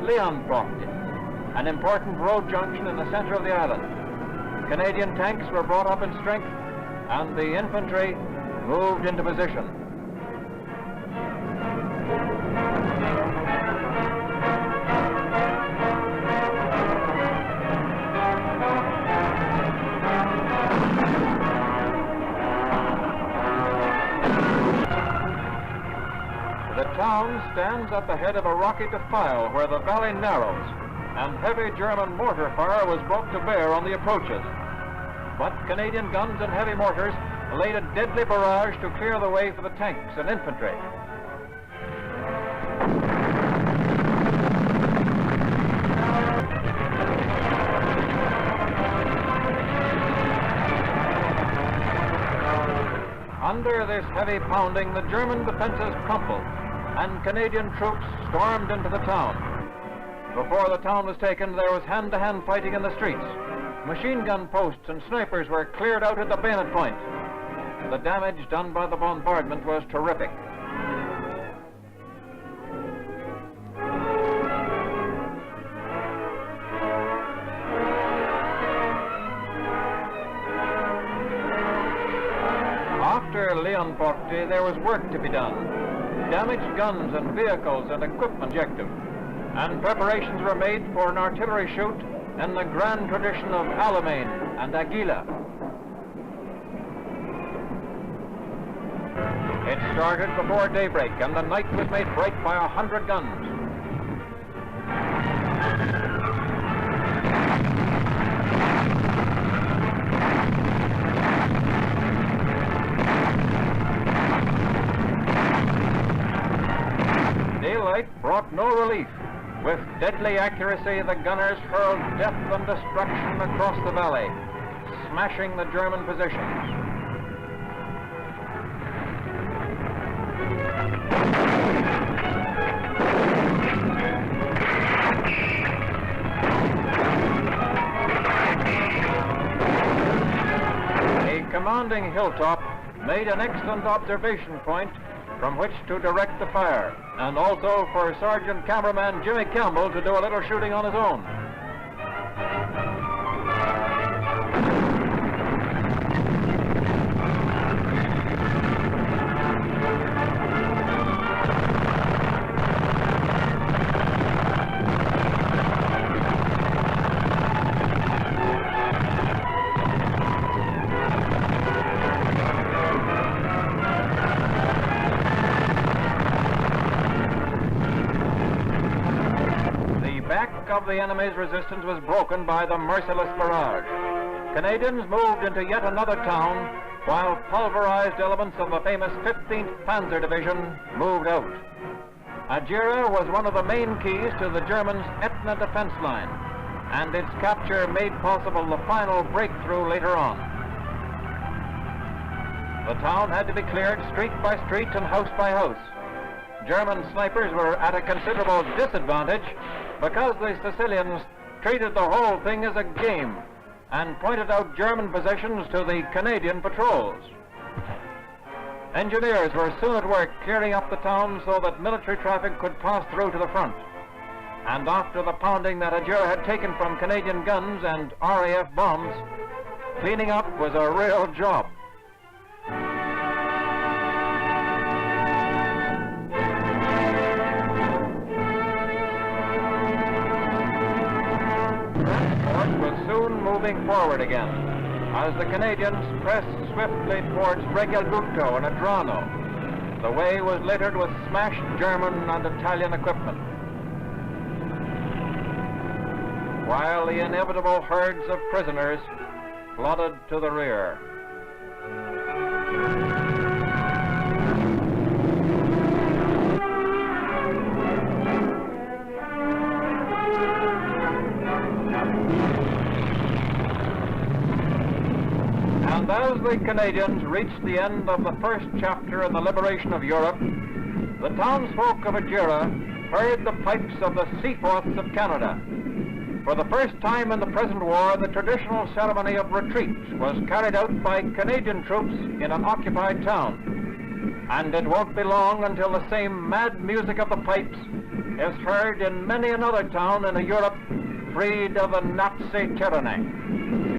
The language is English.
Lindsi, an important road junction in the center of the island. Canadian tanks were brought up in strength, and the infantry moved into position. The town stands at the head of a rocky defile where the valley narrows, and heavy German mortar fire was brought to bear on the approaches. But Canadian guns and heavy mortars laid a deadly barrage to clear the way for the tanks and infantry. Under this heavy pounding, the German defenses crumpled, and Canadian troops stormed into the town. Before the town was taken, there was hand-to-hand fighting in the streets. Machine gun posts and snipers were cleared out at the bayonet point. The damage done by the bombardment was terrific. After Lindsi, there was work to be done. Damaged guns and vehicles and equipment objective, and preparations were made for an artillery shoot in the grand tradition of Alamein and Aguila. It started before daybreak, and the night was made bright by 100 guns. Daylight brought no relief. With deadly accuracy, the gunners hurled death and destruction across the valley, smashing the German positions. A commanding hilltop made an excellent observation point from which to direct the fire, and also for Sergeant Cameraman Jimmy Campbell to do a little shooting on his own. Of the enemy's resistance was broken by the merciless barrage. Canadians moved into yet another town, while pulverized elements of the famous 15th Panzer Division moved out. Adjira was one of the main keys to the Germans' Etna defense line, and its capture made possible the final breakthrough later on. The town had to be cleared street by street and house by house. German snipers were at a considerable disadvantage because the Sicilians treated the whole thing as a game and pointed out German positions to the Canadian patrols. Engineers were soon at work clearing up the town so that military traffic could pass through to the front. And after the pounding that Adjira had taken from Canadian guns and RAF bombs, cleaning up was a real job. Moving forward again, as the Canadians pressed swiftly towards WW2 and Adrano. The way was littered with smashed German and Italian equipment, while the inevitable herds of prisoners flooded to the rear. And as the Canadians reached the end of the first chapter in the liberation of Europe, the townsfolk of Adjira heard the pipes of the Seaforths of Canada. For the first time in the present war, the traditional ceremony of retreat was carried out by Canadian troops in an occupied town. And it won't be long until the same mad music of the pipes is heard in many another town in a Europe freed of the Nazi tyranny.